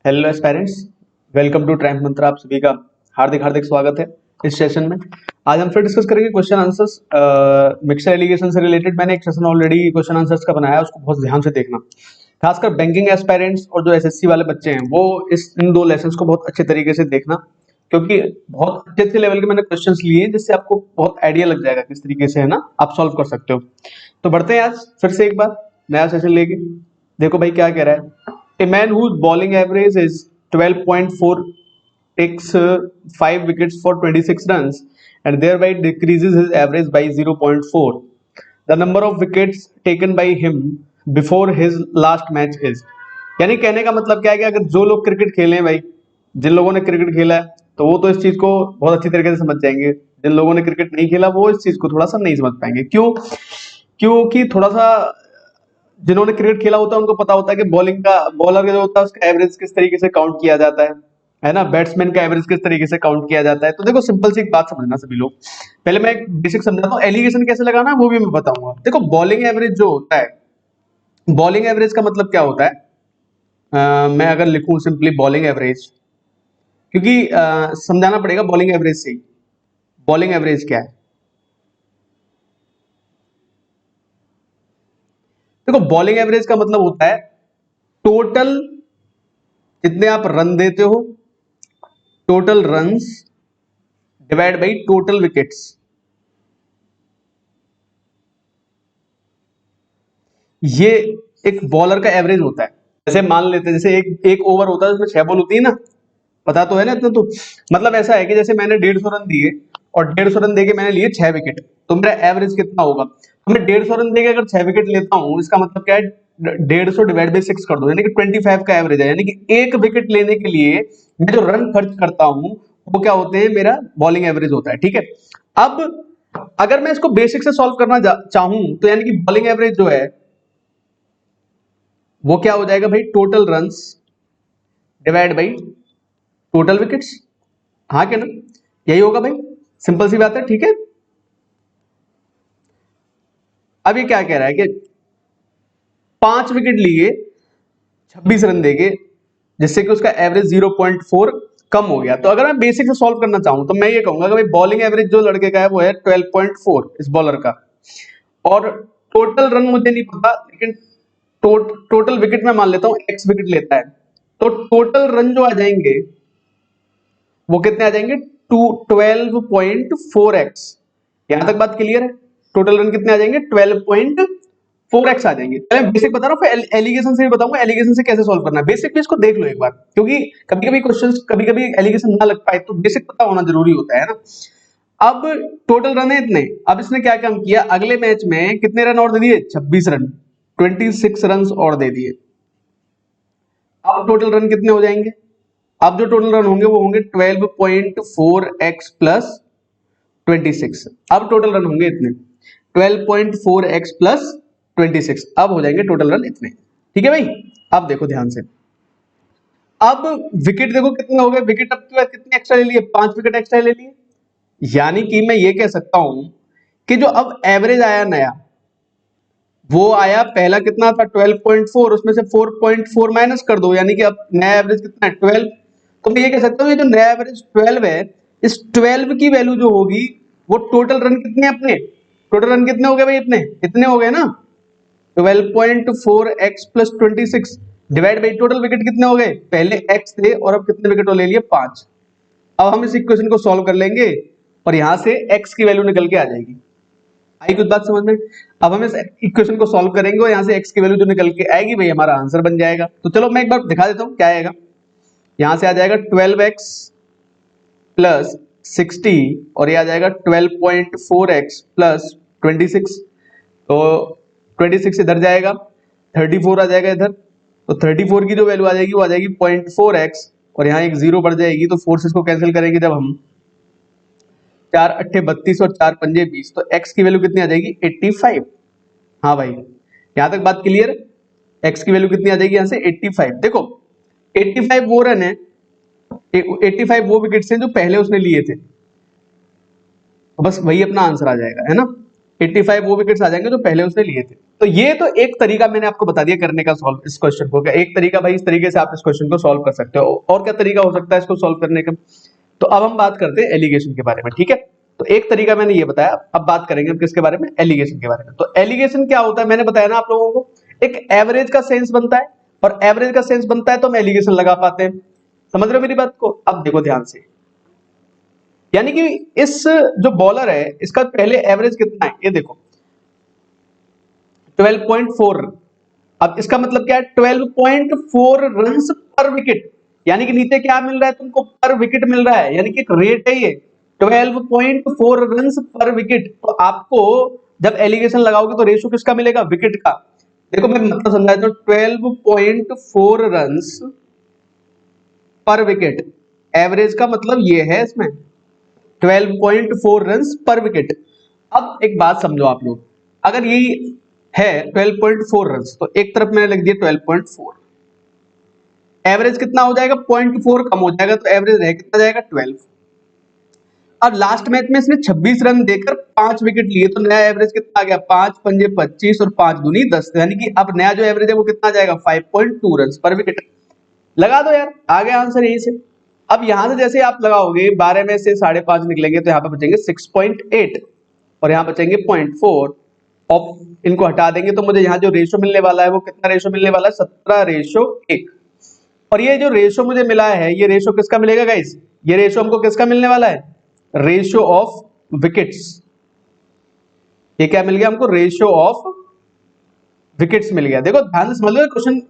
Hello aspirants, welcome to triumph Mantra. आप सभी का हार्दिक हार्दिक स्वागत है इस सेशन में। आज हम फिर डिस्कस करेंगे क्वेश्चन आंसर्स मिक्सर एलिगेशन से रिलेटेड। मैंने एक सेशन ऑलरेडी क्वेश्चन आंसर्स का बनाया है, उसको बहुत ध्यान से देखना। खासकर बैंकिंग एस्पायरेंट्स और जो एसएससी वाले बच्चे हैं वो इन दो लेसन्स को बहुत अच्छे तरीके से देखना, क्योंकि बहुत अच्छे अच्छे लेवल के मैंने क्वेश्चंस लिए हैं जिससे आपको बहुत आइडिया लग जाएगा किस तरीके से है ना आप सॉल्व कर सकते हो। तो बढ़ते हैं आज फिर से एक बार नया सेशन लेके। देखो भाई क्या कह रहा है। A man whose bowling average is 12.4 takes 5 wickets for 26 runs and thereby decreases his average by 0.4. The number of wickets taken by him before his last match is। यानी कहने का मतलब क्या है कि अगर जो लोग क्रिकेट खेले हैं भाई, जिन लोगों ने क्रिकेट खेला है तो वो तो इस चीज को बहुत अच्छी तरीके से समझ जाएंगे। जिन लोगों ने क्रिकेट नहीं खेला वो इस चीज को थोड़ा सा नहीं समझ पाएंगे। क्यों? क्योंकि थोड़ा सा जिन्होंने क्रिकेट खेला होता है उनको पता होता है कि बॉलर का जो होता है उसका एवरेज किस तरीके से काउंट किया जाता है ना, बैट्समैन का एवरेज किस तरीके से काउंट किया जाता है। तो देखो सिंपल सी एक बात समझना सभी लोग। पहले मैं एक बेसिक समझाता हूँ, एलिगेशन कैसे लगाना है वो भी मैं बताऊंगा। देखो बॉलिंग एवरेज जो होता है, बॉलिंग एवरेज का मतलब क्या होता है। मैं अगर लिखूं सिंपली बॉलिंग एवरेज, क्योंकि समझाना पड़ेगा बॉलिंग एवरेज से। बॉलिंग एवरेज क्या है? देखो बॉलिंग एवरेज का मतलब होता है टोटल जितने आप रन देते हो, total runs divide by total wickets. ये एक बॉलर का एवरेज होता है। जैसे मान लेते हैं, जैसे एक ओवर होता है उसमें 6 बॉल होती है ना, पता तो है ना इतना। तो मतलब ऐसा है कि जैसे मैंने 150 रन दिए और 150 रन देके मैंने लिए 6 विकेट, तो मेरा एवरेज कितना होगा? तो मैं 150 रन देके अगर 6 विकेट लेता हूं, इसका मतलब क्या है, 150 डिवाइड बाई 6 कर दो, यानी कि 25 का एवरेज है। यानी कि एक विकेट लेने के लिए मैं जो रन खर्च करता हूं वो क्या होते हैं, मेरा बॉलिंग एवरेज होता है। ठीक है। अब अगर मैं इसको बेसिक से सॉल्व करना चाहूं तो यानी कि बॉलिंग एवरेज जो है वो क्या हो जाएगा भाई, total runs divide by total wickets. हाँ क्या ना, यही होगा भाई, सिंपल सी बात है। ठीक है। अब ये क्या कह रहा है कि 5 विकेट लिए 26 रन देके, जिससे कि उसका एवरेज 0.4 कम हो गया। तो अगर मैं बेसिक से सॉल्व करना चाहूं तो मैं ये कहूंगा कि भाई बॉलिंग एवरेज जो लड़के का है वो है 12.4 इस बॉलर का, और टोटल रन मुझे नहीं पता, लेकिन टोटल विकेट में मान लेता हूं एक्स विकेट लेता है, तो टोटल रन जो आ जाएंगे वो कितने आ जाएंगे, 12.4x। यहां तक बात क्लियर है? टोटल रन कितने आ जाएंगे, 12.4x आ जाएंगे। मैं बेसिक बता रहा हूं, फिर एलिगेशन से भी बताऊंगा एलिगेशन से कैसे सॉल्व करना है। बेसिक भी इसको देख लो एक बार, क्योंकि कभी कभी क्वेश्चंस कभी कभी एलिगेशन ना लग पाए तो बेसिक पता होना जरूरी होता है ना। अब टोटल रन है इतने, अब इसने क्या काम किया, अगले मैच में कितने रन और दे दिए, 26 रन, 26 रन और दे दिए। अब टोटल रन कितने हो जाएंगे, अब जो टोटल रन होंगे वो होंगे 12.4x प्लस 26। अब टोटल रन होंगे इतने, 12.4x प्लस 26, अब हो जाएंगे टोटल रन इतने। ठीक है भाई। अब देखो ध्यान से, अब विकेट देखो कितने हो गए, विकेट अब कितने एक्स्ट्रा ले लिए, 5 विकेट एक्स्ट्रा ले लिए। यानी कि मैं ये कह सकता हूं कि जो अब एवरेज आया नया, वो आया पहला कितना था 12.4, उसमें से 4.4 माइनस कर दो, यानी कि अब नया एवरेज कितना है 12। तो मैं ये कह सकता हूँ ये जो नया एवरेज 12 है, इस 12 की वैल्यू जो होगी वो टोटल रन कितने, अपने टोटल रन कितने हो गए भाई, इतने इतने हो गए ना। 12.4x plus 26 divide by total wicket कितने हो गए, पहले x थे और अब कितने विकेट ले लिए, 5। अब हम इस इक्वेशन को सॉल्व कर लेंगे और यहां से x की वैल्यू निकल के आ जाएगी। आई कुछ बात समझ में? अब हम इस इक्वेशन को सॉल्व करेंगे और यहाँ से x की वैल्यू जो निकल के आएगी भाई हमारा आंसर बन जाएगा। तो चलो मैं एक बार दिखा देता हूँ क्या आएगा। यहाँ से आ जाएगा 12x प्लस 60 और ये आ जाएगा 12.4x प्लस 26। तो 26 इधर जाएगा, 34 आ जाएगा इधर, तो 34 की जो वैल्यू आ जाएगी वो आ जाएगी 0.4x, और यहाँ एक जीरो बढ़ जाएगी, तो 4 से इसको कैंसिल करेंगे जब हम, 4 अट्ठे 32 और 4 पंजे 20, तो x की वैल्यू कितनी आ जाएगी 85। हाँ भाई यहां तक बात क्लियर है? x की वैल्यू कितनी आ जाएगी यहाँ से 85। देखो 85 वो रन है, 85 वो विकेट्स हैं जो पहले उसने लिए थे, तो बस वही अपना आंसर आ जाएगा, है ना। 85 वो विकेट्स आ जाएंगे जो पहले उसने लिए थे। तो ये तो एक तरीका मैंने आपको बता दिया करने का सॉल्व इस क्वेश्चन को, क्या एक तरीका भाई इस तरीके से आप इस क्वेश्चन को सॉल्व कर सकते हो। और क्या तरीका हो सकता है इसको सॉल्व करने का? तो अब हम बात करते हैं एलिगेशन के बारे में, ठीक है। तो एक तरीका मैंने ये बताया, अब बात करेंगे हम किसके बारे में, एलिगेशन के बारे में। तो एलिगेशन क्या होता है, मैंने बताया ना आप लोगों को, एक एवरेज का सेंस बनता है, और एवरेज का सेंस बनता है तो हम एलिगेशन लगा पाते हैं। समझ रहे हो मेरी बात को? अब देखो ध्यान से, यानी कि इस जो बॉलर है इसका पहले एवरेज कितना है, ये देखो 12.4। अब इसका मतलब क्या है, 12.4 रन्स पर विकेट, यानी कि नीचे क्या मिल रहा है तुमको, पर विकेट मिल रहा है, यानी कि एक रेट है ये 12.4 रन्स पर विकेट। तो आपको जब एलिगेशन लगाओगे तो रेशियो किसका मिलेगा, विकेट का। देखो मैं मतलब समझाया, तो 12.4 रन्स पर विकेट, एवरेज का मतलब ये है इसमें 12.4 रन्स पर विकेट। अब एक बात समझो आप लोग, अगर ये है 12.4 रन्स, तो एक तरफ मैंने लिख दिया 12.4, एवरेज कितना हो जाएगा, 0.4 कम हो जाएगा, तो एवरेज रह कितना जाएगा 12। अब लास्ट मैच में इसने 26 रन देकर 5 विकेट लिए, तो नया एवरेज कितना आ गया, 5 पंजे 25 और 5 दूनी 10, यानी कि अब नया जो एवरेज है वो कितना जाएगा, 5.2 रन पर विकेट। लगा दो यार, आ गया आंसर यही से। अब यहां से जैसे आप लगाओगे 12 में से 5.5 निकलेंगे, तो यहाँ पे बचेंगे 6.8 और यहाँ बचेंगे 0.4, और इनको हटा देंगे तो मुझे यहाँ जो रेशो मिलने वाला है वो कितना रेशो मिलने वाला है, 17:1। और ये जो रेशो मुझे मिला है, ये रेशो किसका मिलेगा गाइस, ये रेशो हमको किसका मिलने वाला है, रेशो ऑफ विकेट्स। ये क्या मिल गया हमको, रेशो ऑफ विकेट्स मिल गया। देखो ध्यान से समझ लो, क्वेश्चन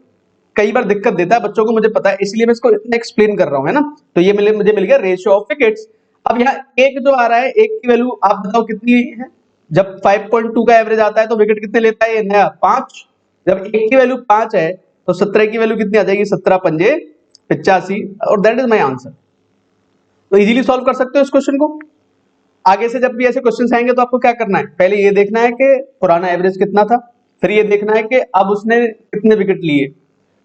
कई बार दिक्कत देता है बच्चों को, मुझे पता है, इसलिए मैं इसको इतना एक्सप्लेन कर रहा हूं, है ना। तो ये मुझे मिल गया रेशियो ऑफ विकेट्स। अब यहाँ एक जो आ रहा है, एक की वैल्यू आप बताओ कितनी है, जब 5.2 का एवरेज आता है तो विकेट कितने लेता है ये नया, 5। जब एक की वैल्यू 5 है तो 17 की वैल्यू कितनी आ जाएगी, 17 पंजे 85, और दैट इज माई आंसर। तो इजीली सॉल्व कर सकते हो इस क्वेश्चन को। आगे से जब भी ऐसे क्वेश्चन आएंगे तो आपको क्या करना है, पहले ये देखना है कि पुराना एवरेज कितना था, फिर ये देखना है कि अब उसने कितने विकेट लिए,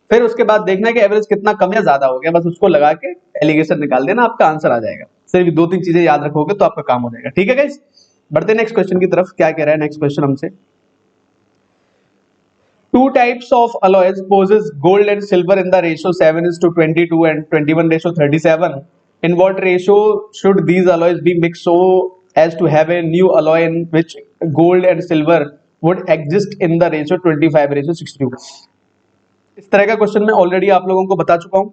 फिर उसके बाद देखना है कि एवरेज कितना कम या ज्यादा हो गया, बस उसको लगा के एलिगेशन निकाल देना, आपका आंसर आ जाएगा। सिर्फ 2-3 चीजें याद रखोगे तो आपका काम हो जाएगा, ठीक है गाइस। बढ़ते नेक्स्ट क्वेश्चन की तरफ, क्या कह रहा है नेक्स्ट क्वेश्चन हमसे। 2 types of alloys possess gold and silver in the ratio 7:22 and 21:37. In what ratio should these alloys be mixed so as to have a new alloy in which gold and silver would exist in the ratio 25:62? इस तरह का question मैं already आप लोगों को बता चुका हूं,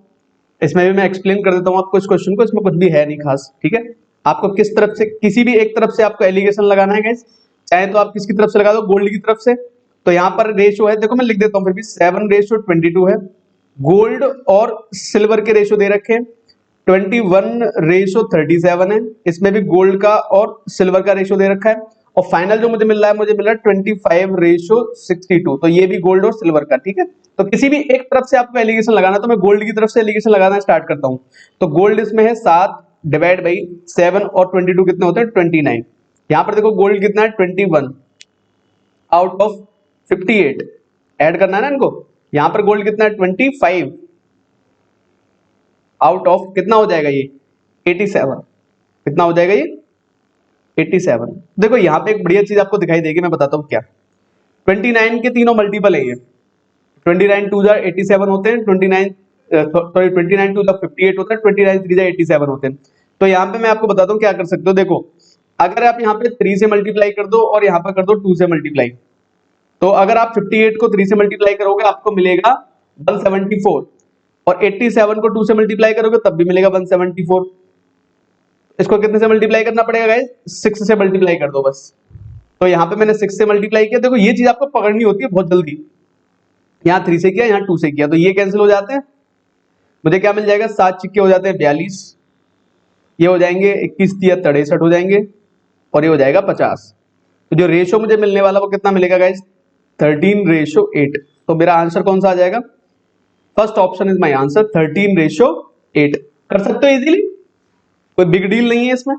इसमें भी मैं एक्सप्लेन कर देता हूं आपको इस क्वेश्चन को, इसमें कुछ भी है नहीं खास, ठीक है। आपको किस तरफ से, किसी भी एक तरफ से आपको एलिगेशन लगाना है गाइस, चाहे तो आप किसकी तरफ से लगा दो, गोल्ड की तरफ से। तो यहाँ पर रेशियो है, देखो मैं लिख देता हूं फिर भी, 7:22 है, गोल्ड और सिल्वर के रेशियो दे रखे हैं 21:37 है, इसमें भी गोल्ड का और सिल्वर का रेशियो दे रखा है, और फाइनल जो मुझे मिल रहा है, मुझे मिल रहा है 25:62, तो ये भी गोल्ड और सिल्वर का, ठीक है। तो किसी भी एक तरफ से आपको एलिगेशन लगाना, तो मैं गोल्ड की तरफ से एलिगेशन लगाना स्टार्ट करता हूं। तो गोल्ड इसमें है 7 डिवाइड बाई 7 और 22 कितने होते हैं, 29। यहां पर देखो गोल्ड कितना है 21 आउट ऑफ 58, ऐड करना है ना इनको। यहां पर गोल्ड कितना है 25 आउट ऑफ कितना हो जाएगा ये 87, कितना हो जाएगा ये 87। देखो यहाँ पे एक बढ़िया चीज आपको दिखाई देगी, मैं बताता हूँ क्या, 29 के तीनों मल्टीपल है ये, 29 2 जा 87 होते हैं, 29 2 जा 58 होता है, 29 3 जा 87 होते हैं। तो यहाँ पे मैं आपको बताता हूँ क्या कर सकते हो। देखो अगर आप यहाँ पे 3 से मल्टीप्लाई कर दो और यहाँ पर कर दो 2 से मल्टीप्लाई, तो अगर आप 58 को 3 से मल्टीप्लाई करोगे आपको मिलेगा 174, और 87 को 2 से मल्टीप्लाई करोगे तब भी मिलेगा 174। इसको कितने से मल्टीप्लाई करना पड़ेगा गाइस, 6 से मल्टीप्लाई कर दो बस। तो यहाँ पे मैंने 6 से मल्टीप्लाई किया, देखो ये चीज आपको पकड़नी होती है बहुत जल्दी, यहाँ 3 से किया, यहाँ 2 से किया, तो ये कैंसिल हो जाते हैं, मुझे क्या मिल जाएगा, 7 चिक्के हो जाते हैं 42, ये हो जाएंगे 21 3 63 हो जाएंगे, और ये हो जाएगा 50। तो जो रेशियो मुझे मिलने वाला वो कितना मिलेगा गाइस, 13:8। तो मेरा आंसर कौन सा आ जाएगा, first option is my answer, 13:8। कर सकते हो इजीली, कोई बिग डील नहीं है इसमें,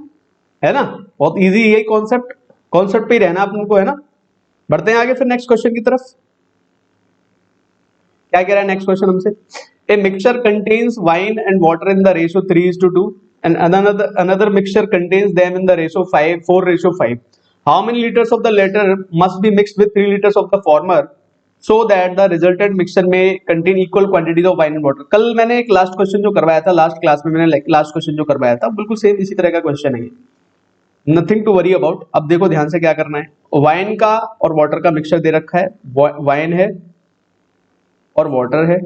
है ना, बहुत इजी है कॉन्सेप्ट, कॉन्सेप्ट पे ही रहना अपन को, है ना। बढ़ते हैं आगे फिर नेक्स्ट क्वेश्चन की तरफ। क्या कह रहा है नेक्स्ट क्वेश्चन हमसे, a mixture contains wine and water in the ratio 3:2 and another mixture contains them in the ratio 4:5. How many litres of the latter must be mixed with 3 litres of the former so that the resultant mixture में contain equal quantities of wine and water. कल मैंने एक last question जो करवाया था, last class में मैंने last question जो करवाया था, बिल्कुल सेम इसी तरह का क्वेश्चन है, नथिंग टू वरी अबाउट। अब देखो ध्यान से क्या करना है, वाइन का और वाटर का मिक्सचर दे रखा है, वाइन है और वाटर है,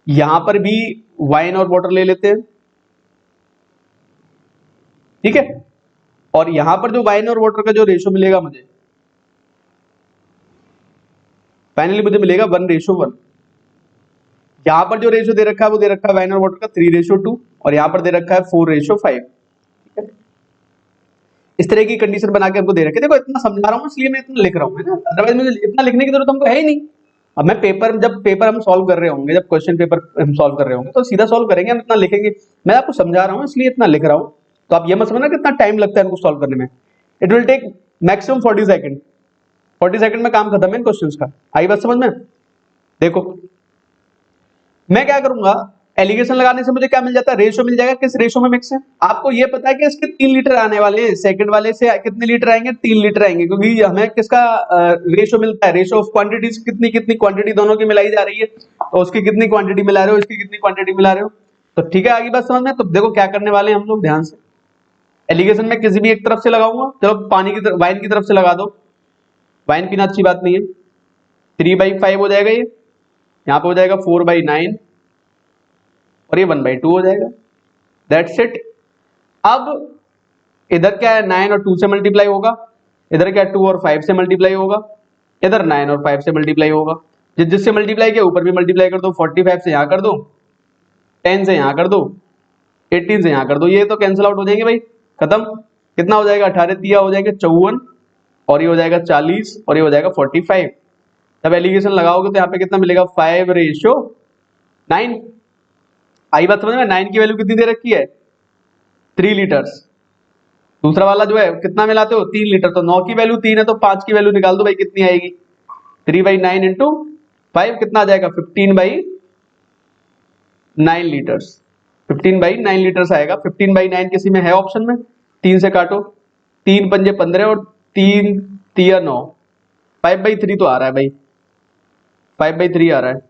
यहां पर भी वाइन और वाटर ले लेते हैं, ठीक है, और यहां पर जो वाइन और वाटर का जो रेशो मिलेगा मुझे, फाइनली मुझे मिलेगा 1:1। यहां पर जो रेशो दे रखा है वो दे रखा है वाइन और वाटर का 3:2 और यहां पर दे रखा है 4:5, ठीक है। इस तरह की कंडीशन बना के हमको दे रखे। देखो इतना समझा रहा हूं इसलिए मैं इतना लिख रहा हूं, है ना, अदरवाइज मुझे इतना लिखने की जरूरत हमको है ही नहीं। अब मैं जब पेपर हम सॉल्व कर रहे होंगे, जब क्वेश्चन पेपर हम सॉल्व कर रहे होंगे तो सीधा सॉल्व करेंगे, हम इतना लिखेंगे। मैं आपको समझा रहा हूं इसलिए इतना लिख रहा हूं, तो आप ये मत समझना कितना टाइम लगता है इनको सॉल्व करने में। It will take maximum 40 second, 40 second में काम खत्म है इन क्वेश्चंस का। आई बात समझ में? देखो मैं क्या करूंगा, एलिगेशन लगाने से मुझे क्या मिल जाता है, रेशो मिल जाएगा, किस रेशो में मिक्स है। आपको ये पता है कि इसके 3 लीटर आने वाले हैं, सेकंड वाले से कितने लीटर आएंगे, 3 लीटर आएंगे, क्योंकि हमें किसका रेशो मिलता है, रेशो ऑफ क्वांटिटीज, कितनी कितनी क्वांटिटी दोनों की मिलाई जा रही है, तो उसकी कितनी क्वांटिटी मिला रहे हो, इसकी कितनी क्वांटिटी मिला रहे हो। तो ठीक है, आगे बात समझ में। तो देखो क्या करने वाले हैं हम लोग, ध्यान से। एलिगेशन में किसी भी एक तरफ से लगाऊंगा, चलो पानी की तरफ, वाइन की तरफ से लगा दो, वाइन पीना अच्छी बात नहीं है। 3/5 हो जाएगा, ये यहाँ पे हो जाएगा 4/9 और ये 1/2 हो जाएगा, दैट्स इट। अब इधर क्या है, 9 और 2 से मल्टीप्लाई होगा, इधर क्या 2 और 5 से मल्टीप्लाई होगा, इधर 9 और 5 से मल्टीप्लाई होगा, जिससे मल्टीप्लाई किया ऊपर भी मल्टीप्लाई कर दो, 45 से यहाँ कर दो, 10 से यहाँ कर दो, 18 से यहाँ कर दो, ये तो कैंसिल आउट हो जाएंगे भाई, खत्म। कितना हो जाएगा, 18 दिया हो जाएगा 54 और ये हो जाएगा 40 और ये हो जाएगा 45। तब एलिगेशन लगाओगे तो यहाँ पे कितना मिलेगा, 5:9। आई बात समझ में? 9 की वैल्यू कितनी दे रखी है, 3 लीटर्स। दूसरा वाला जो है कितना मिलाते हो, 3 लीटर, तो 9 की वैल्यू 3 है तो 5 की वैल्यू निकाल दो भाई, कितनी आएगी, 3/9 इंटू 5 कितना आ जाएगा, 15/9 लीटर्स, 15/9 लीटर्स आएगा। 15/9 किसी में है ऑप्शन में, 3 से काटो, 3 पंजे 15 और 3 तिया 9, 5/3 तो आ रहा है भाई, 5/3 आ रहा है।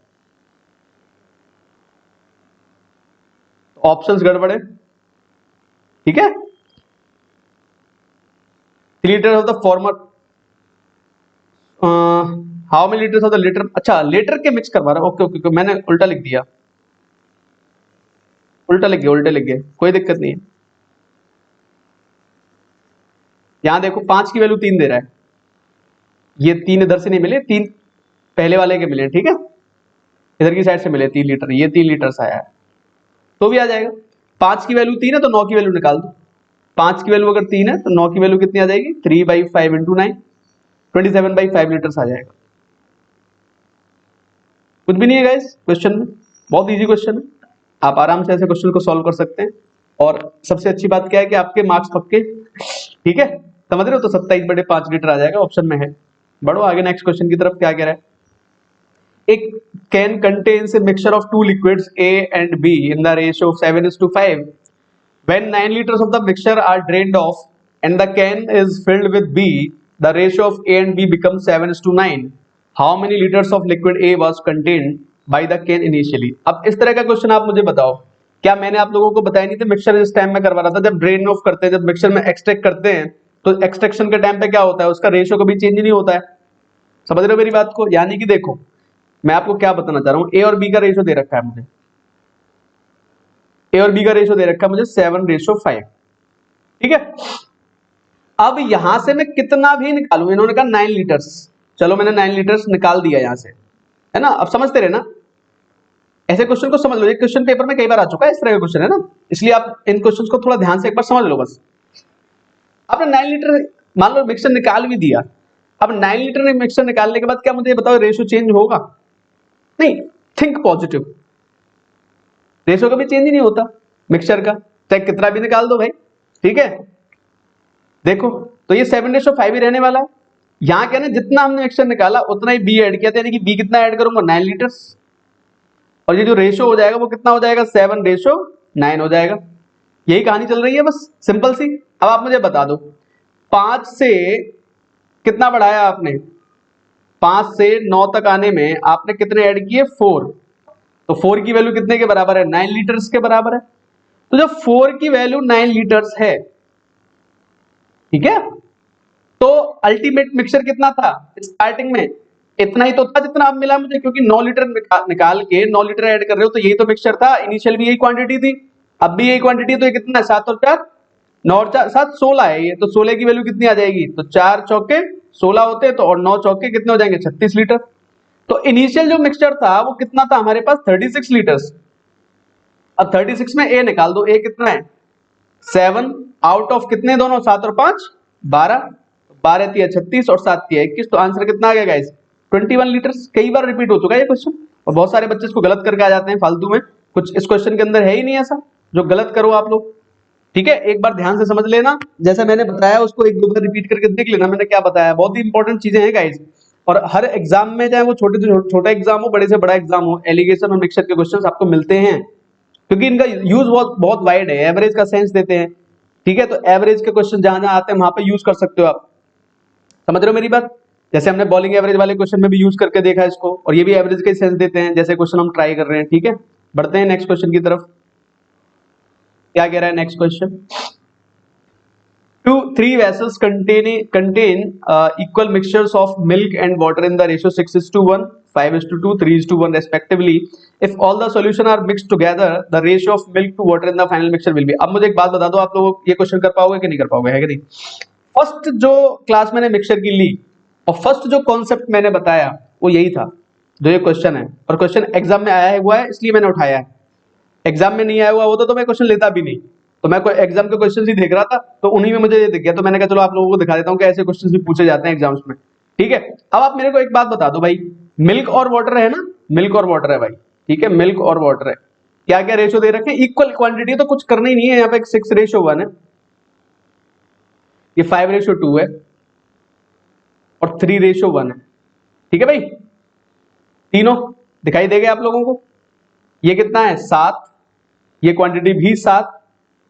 ऑप्शंस गड़बड़ है, ठीक है। 3 litre of the farmer, how many litres of the litre, अच्छा लीटर के मिक्स करवा रहा है, ओके ओके, मैंने उल्टा लिख दिया, उल्टे लिख गए, कोई दिक्कत नहीं है। यहां देखो 5 की वैल्यू 3 दे रहा है, ये 3 इधर से नहीं मिले, 3 पहले वाले के मिले, ठीक है, इधर की साइड से मिले 3 लीटर, ये 3 लीटर से आया है तो भी आ जाएगा। 5 की वैल्यू 3 है तो 9 की वैल्यू निकाल दो, 5 की वैल्यू अगर 3 है तो 9 की वैल्यू कितनी आ जाएगी, 3/5 इंटू 9, 27/5 लीटर्स आ जाएगा। कुछ भी नहीं है गाइस क्वेश्चन में, बहुत इजी क्वेश्चन है, आप आराम से ऐसे क्वेश्चन को सॉल्व कर सकते हैं। और सबसे अच्छी बात क्या है कि आपके मार्क्स पक्के, ठीक है, समझ रहे हो। तो 27/5 लीटर आ जाएगा, ऑप्शन में है। बढ़ो आगे नेक्स्ट क्वेश्चन की तरफ, क्या कह रहा है, एक can contains a mixture of two liquids A and B in the ratio of 7:5. When 9 liters of the mixture are drained off and the can is filled with B, the ratio of A and B becomes 7:9. How many liters of liquid A was contained by the can initially? अब इस तरह का question आप मुझे बताओ, क्या मैंने आप लोगों को बताया नहीं था, मिक्सचर इस टाइम में करवा रहा था, जब ड्रेन ऑफ करते हैं, जब मिक्सचर में एक्सट्रैक्ट करते हैं तो एक्सट्रैक्शन के टाइम पे क्या होता है, उसका रेशियो कभी चेंज नहीं होता है। समझ रहे हो मेरी बात को? यानी कि देखो मैं आपको क्या बताना चाह रहा हूं, ए और बी का रेशियो दे रखा है मुझे, ए और बी का रेशियो दे रखा है मुझे 7:5, ठीक है। अब यहां से मैं कितना भी निकालूं, इन्होंने कहा 9 लीटर्स, चलो मैंने 9 लीटर्स निकाल दिया यहां से, है ना। अब समझते रहे ना, ऐसे क्वेश्चन को समझ लो, ये क्वेश्चन पेपर में कई बार आ चुका है, इस तरह का क्वेश्चन है ना, इसलिए आप इन क्वेश्चन को थोड़ा ध्यान से एक बार समझ लो बस। आपने 9 लीटर मान लो मिक्सचर निकाल भी दिया, अब 9 लीटर मिक्सचर निकालने के बाद क्या मुझे बताओ रेशियो चेंज होगा? नहीं, थिंक पॉजिटिव, रेशो कभी चेंज ही नहीं होता मिक्सचर का, चाहे कितना भी निकाल दो भाई, ठीक है। देखो तो ये 7:5 ही रहने वाला है। यहां क्या ना, जितना हमने मिक्सचर निकाला उतना ही बी ऐड किया था, यानी कि बी कितना ऐड करूंगा, 9 लीटर्स, और ये जो रेशो हो जाएगा वो कितना हो जाएगा, 7:9 हो जाएगा। यही कहानी चल रही है बस, सिंपल सी। अब आप मुझे बता दो 5 से कितना बढ़ाया आपने, 5 से 9 तक आने में आपने कितने ऐड किए, 4। तो 4 की वैल्यू कितने के बराबर है, 9 लीटर्स के बराबर है। तो जब 4 की वैल्यू 9 लीटर्स है, ठीक है, तो अल्टीमेट मिक्सचर कितना था स्टार्टिंग में, इतना ही तो था जितना अब मिला मुझे, क्योंकि 9 लीटर निकाल के 9 लीटर ऐड कर रहे हो, तो यही तो मिक्सचर था, इनिशियल भी यही क्वांटिटी थी, अब भी यही क्वांटिटी, तो ये कितना है, 7 और 4 9 और 4 7 16 है ये, तो 16 की वैल्यू कितनी आ जाएगी, तो 4 चौके 16 होते हैं, तो और 9 चौके कितने हो जाएंगे, 36 लीटर। तो इनिशियल जो मिक्सचर था वो कितना था हमारे पास, 36 लीटर्स। अब 36 में ए निकाल दो, ए कितना है 7, आउट ऑफ कितने दोनों, 7 और 5 12, 12 तिया 36 और 7 तिया 21, तो आंसर कितना आ गया गाइस, 21 लीटर्स। कई बार रिपीट हो चुका है ये क्वेश्चन, और बहुत सारे बच्चे इसको गलत करके आ जाते हैं फालतू में, कुछ इस क्वेश्चन के अंदर है ही नहीं ऐसा जो गलत करो आप लोग, ठीक है। एक बार ध्यान से समझ लेना, जैसा मैंने बताया उसको एक दो बार रिपीट करके देख लेना मैंने क्या बताया, बहुत ही इंपॉर्टेंट चीजें हैं गाइस। और हर एग्जाम में, चाहे वो छोटे से छोटा एग्जाम हो, बड़े से बड़ा एग्जाम हो, एलिगेशन और मिक्सचर के क्वेश्चंस आपको मिलते हैं, क्योंकि इनका यूज बहुत बहुत वाइड है, एवरेज का सेंस देते हैं, ठीक है। तो एवरेज के क्वेश्चन जहां जहां आते हैं वहां पे यूज कर सकते हो आप, समझ रहे हो मेरी बात। जैसे हमने बॉलिंग एवरेज वाले क्वेश्चन में भी यूज करके देखा है इसको, और ये भी एवरेज का सेंस देते हैं, जैसे क्वेश्चन हम ट्राई कर रहे हैं, ठीक है। बढ़ते हैं नेक्स्ट क्वेश्चन की तरफ, क्या कह रहा है next question, 3 vessels contain equal mixtures of milk and water in the ratio 6:1, 5:2, 3:1 respectively. If all the solution are mixed together, the ratio of milk to water in the final mixture will be. अब मुझे एक बात बता दो, आप लोग ये question कर पाओगे कि नहीं कर पाओगे, है कि नहीं। फर्स्ट जो क्लास मैंने मिक्सचर की ली और फर्स्ट जो कॉन्सेप्ट मैंने बताया वो यही था जो ये क्वेश्चन है, और क्वेश्चन एग्जाम में आया हुआ है इसलिए मैंने उठाया है, एग्जाम में नहीं आया हुआ होता तो मैं क्वेश्चन लेता भी नहीं, तो मैं एग्जाम के क्वेश्चन ही देख रहा था, तो उन्हीं में मुझे ये दिख गया, तो मैंने कहा चलो आप लोगों को दिखा देता हूँ कि ऐसे क्वेश्चन भी पूछे जाते हैं एग्जाम्स में, ठीक है। अब आप मेरे को एक बात बता दो भाई, मिल्क और वाटर है ना, मिल्क और वाटर है भाई, ठीक है, मिल्क और वाटर है, क्या क्या रेशो दे रखे, इक्वल क्वांटिटी, तो कुछ करना ही नहीं है, यहाँ पे 6:1 है, ये 5:2 है, और 3:1 है, ठीक है भाई, तीनों दिखाई देगा आप लोगों को। ये कितना है 7, ये क्वांटिटी भी 7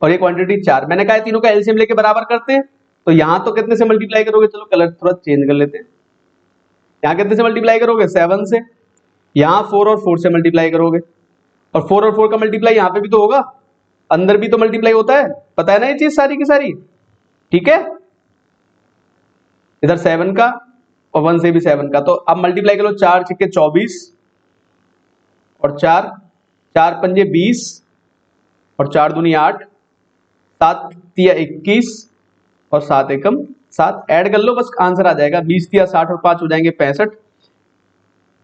और ये क्वांटिटी 4, मैंने कहा तीनों का एलसीएम लेके बराबर करते हैं, तो यहां तो कितने से मल्टीप्लाई करोगे, चलो कलर थोड़ा चेंज कर लेते हैं, यहां कितने से मल्टीप्लाई करोगे 7 से, यहां 4 और 4 से मल्टीप्लाई करोगे, और 4 और 4 का मल्टीप्लाई यहां पे भी तो होगा, अंदर भी तो मल्टीप्लाई होता है, पता है ना ये चीज सारी की सारी, ठीक है। इधर 7 का और 1 से भी 7 का, तो अब मल्टीप्लाई करो, 4 छक्के 24 और 4 4 पंजे 20 और 4 दूनी 8, 7 तिया 21 और 7 एकम 7, ऐड कर लो बस आंसर आ जाएगा, 20 तिया 60 और 5 हो जाएंगे 65,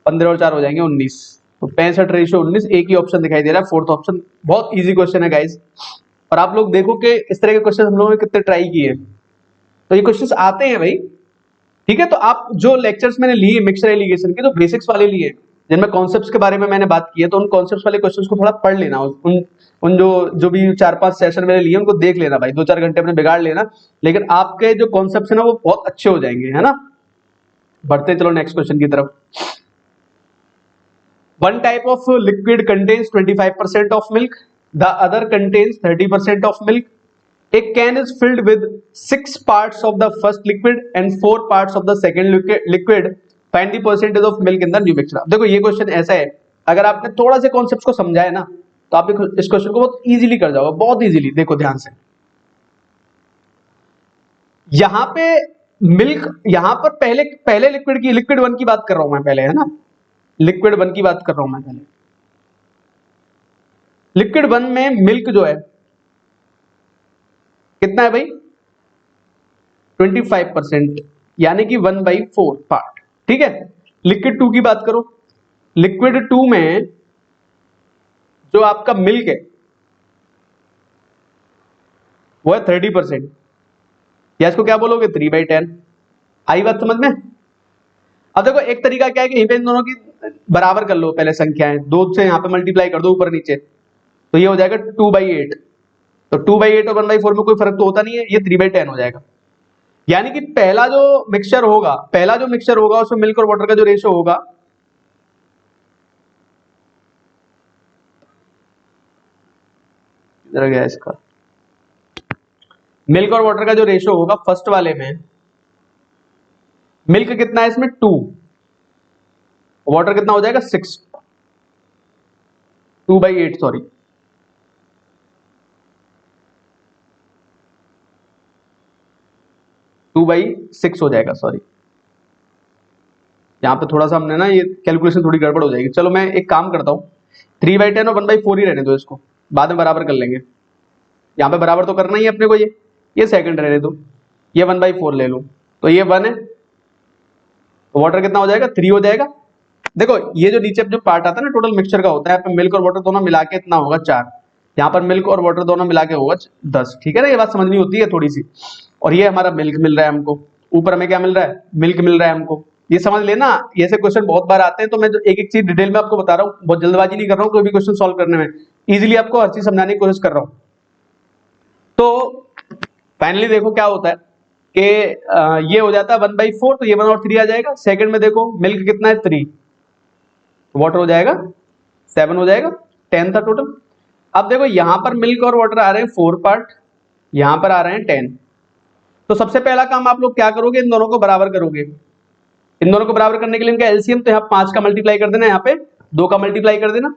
15 और 4 हो जाएंगे 19, तो 65:19, एक ही ऑप्शन दिखाई दे रहा है, फोर्थ ऑप्शन। बहुत इजी क्वेश्चन है गाइस, और आप लोग देखो कि इस तरह के क्वेश्चन हम लोगों ने कितने ट्राई किए, तो ये क्वेश्चंस आते हैं भाई, ठीक है। तो आप जो लेक्चर्स मैंने लिए मिक्सचर एलिगेशन के, जो बेसिक्स वाले लिए, जिनमें कॉन्सेप्ट्स के बारे में मैंने बात की है, तो उन कॉन्सेप्ट्स वाले क्वेश्चंस को थोड़ा पढ़ लेना, उन जो भी 4-5 सेशन मैंने लिए उनको देख लेना भाई, 2-4 घंटे अपने बिगाड़ लेना, लेकिन आपके जो कॉन्सेप्ट्स है ना वो बहुत अच्छे हो जाएंगे, है ना। बढ़ते चलो नेक्स्ट क्वेश्चन की तरफ। One type of liquid contains 25% of milk, the other contains 30% of milk. A can is filled with 6 parts of the first liquid and 4 parts of the second liquid. Find the percentage of milk in the new mixture. देखो ये question ऐसा है, अगर आपने थोड़ा से concept को समझा है ना, तो आप इस क्वेश्चन को बहुत इजीली कर जाओगे, बहुत इजीली। देखो ध्यान से, यहां पे मिल्क, यहां पर पहले लिक्विड 1 की बात कर रहा हूं मैं पहले, है ना, लिक्विड 1 की बात कर रहा हूं मैं पहले। लिक्विड 1 में मिल्क जो है कितना है भाई, 25%, यानी कि 1/4 पार्ट, ठीक है। लिक्विड 2 की बात करो, लिक्विड 2 में जो आपका मिल्क है वो है 30%, या इसको क्या बोलोगे 3/10। आई बात समझ में। अब देखो एक तरीका क्या है कि इन दोनों की बराबर कर लो पहले संख्याएं, 2 से यहां पे मल्टीप्लाई कर दो ऊपर नीचे, तो ये हो जाएगा 2/8, तो 2/8 और 1/4 में कोई फर्क तो होता नहीं है, ये 3/10 हो जाएगा। यानी कि पहला जो मिक्सचर होगा उसमें मिल्क और वाटर का जो रेशो होगा, इधर गया इसका, मिल्क और वाटर का जो रेशो होगा फर्स्ट वाले में मिल्क कितना है इसमें 2, वाटर कितना हो जाएगा 6, 2/8 सॉरी, 2/6 हो जाएगा सॉरी। यहाँ पे थोड़ा सा हमने ना ये कैलकुलेशन थोड़ी गड़बड़ हो जाएगी। चलो मैं एक काम करता हूँ, 3/10 और 1/4 ही रहने दो, इसको बाद में बराबर कर लेंगे। यहाँ पे बराबर तो करना ही है अपने को, ये सेकंड रहने दो, ये 1/4 ले लो, तो ये 1 है, तो वाटर कितना हो जाएगा 3 हो जाएगा। देखो ये जो नीचे जो पार्ट आता है ना टोटल मिक्सचर का होता है, यहाँ पे मिल्क और वाटर दोनों मिला के इतना होगा 4, यहाँ पर मिल्क और वाटर दोनों मिला के होगा 10, ठीक है ना, ये बात समझनी होती है थोड़ी सी। और ये हमारा मिल्क मिल रहा है हमको, ऊपर हमें क्या मिल रहा है, मिल्क मिल रहा है हमको, ये समझ लेना। ये से क्वेश्चन बहुत बार आते हैं, तो मैं जो एक एक चीज डिटेल में आपको बता रहा हूँ, बहुत जल्दबाजी नहीं कर रहा हूँ कोई भी क्वेश्चन सॉल्व करने में, इजीली आपको हर चीज समझाने की कोशिश कर रहा हूँ। तो फाइनली देखो क्या होता है कि ये हो जाता है 1/4, तो ये 1 और 3 आ जाएगा। सेकंड में देखो मिल्क कितना है 3, वाटर हो जाएगा 7 हो जाएगा, 10 था टोटल। अब देखो यहां पर मिल्क और वाटर आ रहे हैं 4 पार्ट, यहां पर आ रहे हैं 10। तो सबसे पहला काम आप लोग क्या करोगे, इन दोनों को बराबर करोगे। इन दोनों को बराबर करने के लिए इनका एलसीएम, तो यहाँ 5 का मल्टीप्लाई कर देना, यहाँ पे 2 का मल्टीप्लाई कर देना,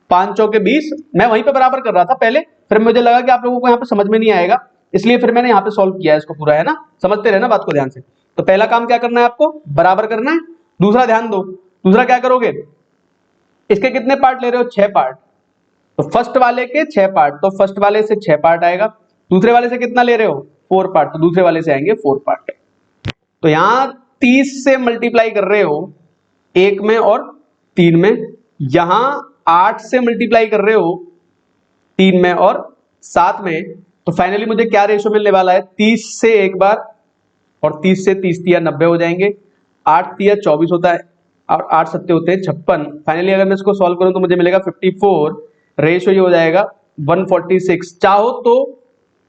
5 चौके 20। मैं वहीं पे बराबर कर रहा था पहले, फिर मुझे लगा कि आप लोगों को यहाँ पे समझ में नहीं आएगा, इसलिए फिर मैंने यहाँ पे सॉल्व किया है इसको पूरा, है ना, समझते रहना बात को ध्यान से। तो पहला काम क्या करना है आपको, बराबर करना है। दूसरा ध्यान दो, दूसरा क्या करोगे, इसके कितने पार्ट ले रहे हो, 6 पार्ट, तो फर्स्ट वाले के 6 पार्ट, तो फर्स्ट वाले से 6 पार्ट आएगा। दूसरे वाले से कितना ले रहे हो 4 पार्ट, तो दूसरे वाले से आएंगे 4 पार्ट। तो यहां 30 से मल्टीप्लाई कर रहे हो 1 में और 3 में, यहां 8 से मल्टीप्लाई कर रहे हो 3 में और 7 में। तो फाइनली मुझे क्या रेशियो मिलने वाला है, 30 से एक बार और 30 से 30 तिया 90 हो जाएंगे, 8 तिया 24 होता है और 8 सत्ते होते हैं 56। फाइनली अगर मैं इसको सॉल्व करूं तो मुझे मिलेगा 54, रेशियो ये हो जाएगा 146। चाहो तो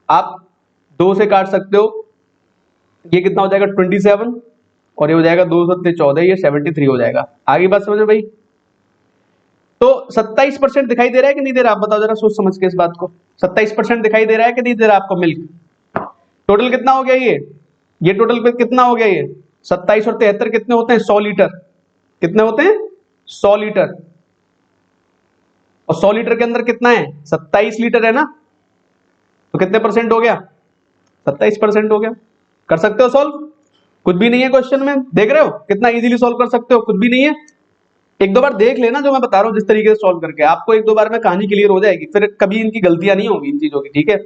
आप 2 से काट सकते हो, ये कितना हो जाएगा 27, और ये हो जाएगा 2 सत्ते 14, ये 73 हो जाएगा। आगे बात समझो भाई। तो 27% दिखाई दे रहा है कि नहीं दे रहा, आप बताओ जरा सोच समझ के इस बात को। 27% दिखाई दे रहा है कि नहीं दे रहा आपको मिल्क। टोटल कितना हो गया ये टोटल पे कितना हो गया, ये 27 और 73 कितने होते हैं 100 लीटर, कितने होते हैं 100 लीटर, और 100 लीटर के अंदर कितना है 27 लीटर है ना, तो कितने परसेंट हो गया 27% हो गया। कर सकते हो सॉल्व, कुछ भी नहीं है क्वेश्चन में, देख रहे हो कितना इजीली सॉल्व कर सकते हो, कुछ भी नहीं है। एक दो बार देख लेना जो मैं बता रहा हूं, जिस तरीके से सॉल्व करके आपको एक दो बार में कहानी क्लियर हो जाएगी, फिर कभी इनकी गलतियां नहीं होगी इन चीजों की, ठीक है।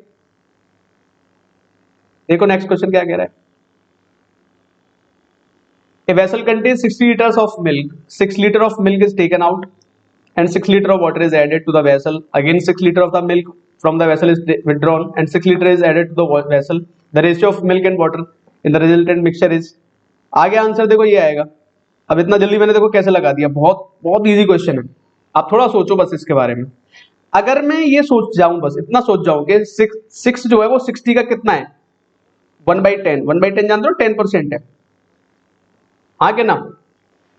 देखो नेक्स्ट क्वेश्चन क्या कह रहा है, A vessel contains 60 liters of milk. 6 liter of milk is taken out and 6 liter of water is added to the vessel. Again 6 liter of the milk from the vessel is withdrawn and 6 liter is added to the vessel. The ratio of milk and water in the resultant mixture is, आगे answer देखो ये आएगा। अब इतना जल्दी मैंने देखो कैसे लगा दिया, बहुत बहुत इजी क्वेश्चन है, आप थोड़ा सोचो बस इसके बारे में। अगर मैं ये सोच जाऊं, बस इतना सोच जाऊं कि 6 जो है वो 60 का कितना है 1/10, 1/10 जानते हो 10% है, हाँ के ना।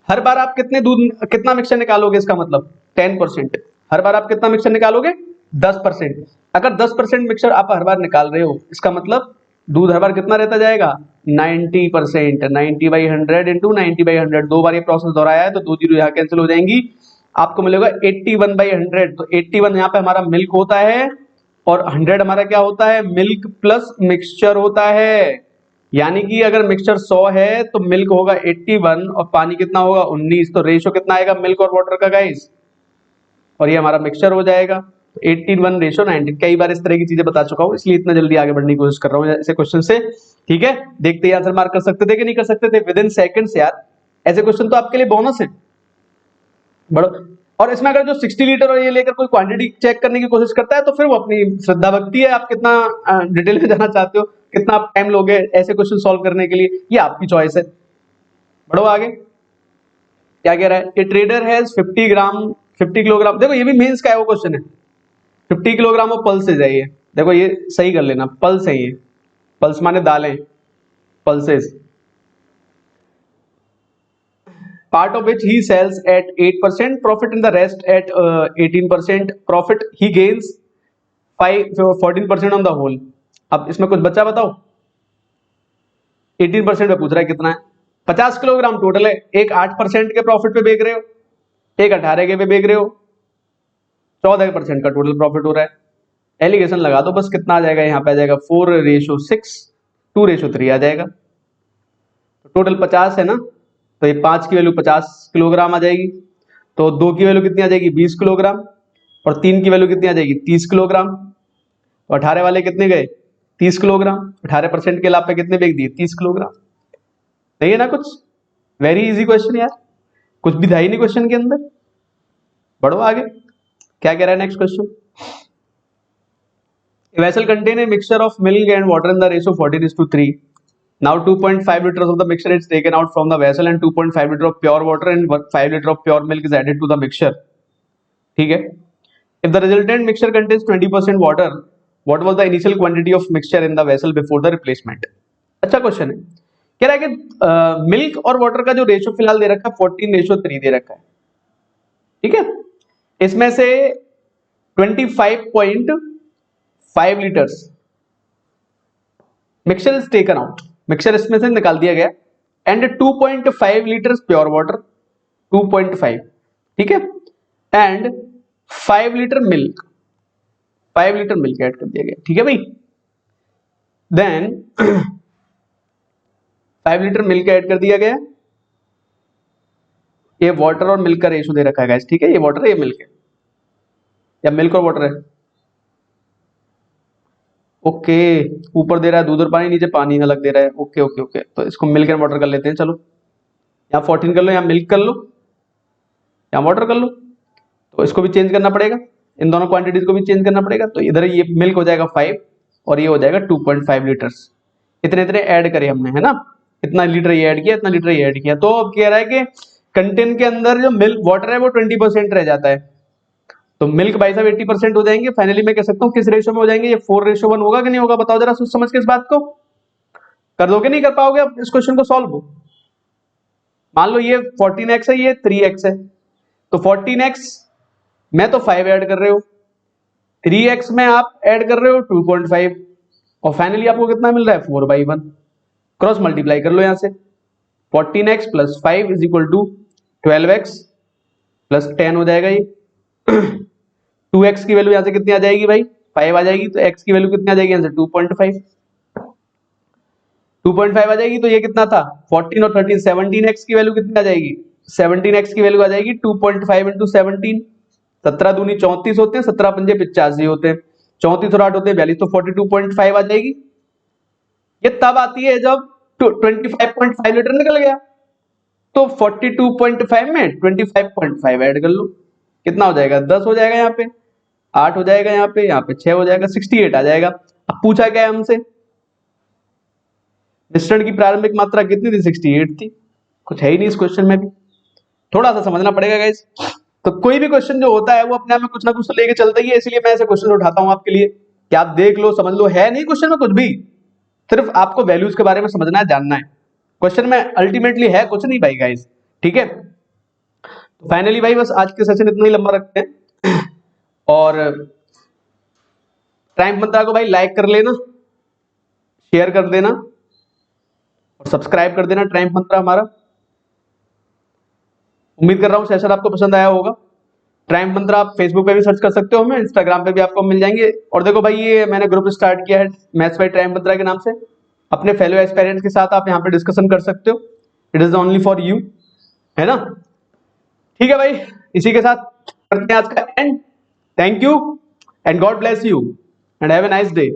हर बार आप कितना मिक्सचर निकालोगे, इसका मतलब 10%। हर बार आप कितना मिक्सचर निकालोगे 10%। अगर 10% मिक्सचर आप हर बार निकाल रहे हो, इसका मतलब दूध हर बार कितना रहता जाएगा 90%। 90/100 इंटू 90/100, 2 बार ये प्रोसेस दोहराया है तो 2 जीरो यहाँ कैंसिल हो जाएंगी, आपको मिलेगा 81/100। तो 81 यहाँ पे हमारा मिल्क होता है और 100 हमारा क्या होता है, मिल्क प्लस मिक्सचर होता है। यानी कि अगर मिक्सचर 100 है तो मिल्क होगा 81 और पानी कितना होगा 19, तो रेशियो कितना आएगा मिल्क और वाटर का गाइस, और ये हमारा मिक्सचर हो जाएगा 81 रेशियो 90। कई बार इस तरह की चीजें बता चुका हूं, इसलिए इतना जल्दी आगे बढ़ने की कोशिश कर रहा हूं ऐसे क्वेश्चन से, ठीक है। देखते ही आंसर मार्क कर सकते थे कि नहीं कर सकते थे विद इन सेकंड्स यार, ऐसे क्वेश्चन तो आपके लिए बोनस है बड़ो। और इसमें अगर जो 60 लीटर और ये लेकर कोई क्वांटिटी चेक करने की कोशिश करता है तो फिर वो अपनी श्रद्धा भक्ति है, आप कितना डिटेल में जाना चाहते हो, कितना आप टाइम लोगे ऐसे क्वेश्चन सॉल्व करने के लिए, ये आपकी चॉइस है। बढ़ो आगे, क्या कह रहा है, ए ट्रेडर हैज 50 किलोग्राम, देखो ये भी मेंस का है वो क्वेश्चन है, 50 किलोग्राम ऑफ पल्सेज है ये, देखो ये सही कर लेना, पल्स है ये, पल्स माने दालें, pulses, part of which he sells at 8% profit and the rest at 18% profit, he gains 14% on the whole। अब इसमें कुछ बच्चा बताओ, 18% में पूछ रहा है कितना है, 50 किलोग्राम टोटल है, एक 8% के प्रॉफिट पे बेच रहे हो, एक 18 के पे बेच रहे हो, 14% का टोटल प्रॉफिट हो रहा है। एलिगेशन लगा दो बस, कितना आ जाएगा, यहाँ पे आ जाएगा 4:6, 2:3 आ जाएगा। तो टोटल 50 है ना, तो ये 5 की वैल्यू 50 किलोग्राम आ जाएगी, तो 2 की वैल्यू कितनी आ जाएगी 20 किलोग्राम, और 3 की वैल्यू कितनी आ जाएगी 30 किलोग्राम। तो 18 वाले कितने गए 30 किलोग्राम, 18% के लाभ पे कितने बेच दिए 30 किलोग्राम। नहीं है ना कुछ, वेरी इजी क्वेश्चन यार, कुछ भी था ही नहीं क्वेश्चन के अंदर। बढ़ो आगे, क्या कह रहा है next question. A vessel contain a mixture of milk and water in the ratio 14:3. Now 2.5 liters of the mixture is taken out from the vessel and 2.5 liter of pure water and 5 liter of pure milk is added to the mixture. ठीक है। If the resultant mixture contains 20% water, what was the initial quantity of mixture in the vessel before the replacement? अच्छा question है, कह रहा है कि milk और water का जो रेशियो फिलहाल दे रखा है 14:3 दे रखा है, ठीक है। इसमें से 25.5 litres mixture is taken out, mixture इसमें से निकाल दिया गया, एंड 2.5 लीटर्स प्योर वाटर, 2.5, ठीक है, and 5 litre milk, 5 litre milk add कर दिया गया, ठीक है भाई। देन 5 लीटर मिल्क ऐड कर दिया गया, ये वाटर और मिल्क का रेशियो दे रखा है गाइस, ठीक है, ये वाटर है ये मिल्क है, या मिल्क और वाटर है, ओके। ऊपर दे रहा है दूध और पानी, नीचे पानी अलग दे रहा है, ओके ओके ओके। तो इसको मिल्क एंड वाटर कर लेते हैं, चलो यहाँ 14 कर लो, यहाँ मिल्क कर लो, यहाँ वाटर कर लो, तो इसको भी चेंज करना पड़ेगा, इन दोनों क्वांटिटीज को भी चेंज करना पड़ेगा। तो इधर ये मिल्क हो जाएगा 5 और ये हो जाएगा 2.5 लीटर्स, इतने इतने ऐड करे हमने, है ना, इतना लीटर ये ऐड किया, इतना लीटर ये ऐड किया। तो अब कह रहा है कि कंटेंट के अंदर जो मिल्क वाटर है वो 20% रह जाता है, तो मिल्क भाई साहब 80% हो जाएंगे। फाइनली मैं कह सकता हूँ किस रेशो में हो जाएंगे, ये 4:1 होगा कि नहीं होगा, बताओ जरा सोच समझ के इस बात को, कर दोगे नहीं कर पाओगे अब इस क्वेश्चन को सॉल्व। मान लो ये 14x है, ये 3x है, तो 14x में तो 5 ऐड कर रहे हो, 3x में आप ऐड कर रहे हो 2.5, और फाइनली आपको कितना मिल रहा है 4/1। क्रॉस मल्टीप्लाई कर लो यहाँ से, 14x + 5 = 12x + 10 हो जाएगा ये 2x की वैल्यू यहां से कितनी आ जाएगी भाई 5 आ जाएगी, तो x की वैल्यू कितनी आ जाएगी यहां से 2.5 आ जाएगी। तो ये कितना था 14 और 13 17x की वैल्यू कितनी आ जाएगी 17x की वैल्यू आ जाएगी 2.5 × 17, 17 दूनी 34 होते हैं, 17 पंजे 85 होते हैं, 34 और 8 होते हैं 42, तो 42.5 आ जाएगी। ये तब आती है जब 25.5 लीटर निकल गया, तो 42.5 में 25.5 ऐड कर लो, कितना हो जाएगा 10 हो जाएगा, यहाँ पे 8 हो जाएगा, यहाँ पे 6 हो जाएगा, 68 आ जाएगा। अब पूछा क्या है हमसे, मिश्रण की प्रारंभिक मात्रा कितनी थी 68 थी, कुछ है ही नहीं इस क्वेश्चन में भी, थोड़ा सा समझना पड़ेगा गाइस। तो कोई भी क्वेश्चन जो होता है वो अपने आप में कुछ ना कुछ तो लेके चलता ही है, इसलिए मैं ऐसे क्वेश्चन उठाता हूं आपके लिए कि आप देख लो समझ लो, है नहीं क्वेश्चन में कुछ भी, सिर्फ आपको वैल्यूज के बारे में समझना है जानना है, क्वेश्चन में अल्टीमेटली है कुछ नहीं भाई गाइस, ठीक है। तो फाइनली भाई बस आज के सेशन इतना ही लंबा रखते हैं, और ट्राइम्फ मंत्रा को भाई लाइक कर लेना, शेयर कर देना और सब्सक्राइब कर देना ट्राइम्फ मंत्रा हमारा। उम्मीद कर रहा हूं सेशन आपको पसंद आया होगा। ट्राइम्फ मंत्रा आप फेसबुक पे भी सर्च कर सकते हो, हमें इंस्टाग्राम पे भी आपको मिल जाएंगे। और देखो भाई ये मैंने ग्रुप स्टार्ट किया है मैथ्स बाय ट्राइम्फ मंत्रा के नाम से, अपने फेलो एस्पायरेंट्स के साथ आप यहाँ पे डिस्कशन कर सकते हो, it is only for you, है ना। ठीक है भाई, इसी के साथ करते हैं आज का and. Thank you and God bless you and have a nice day.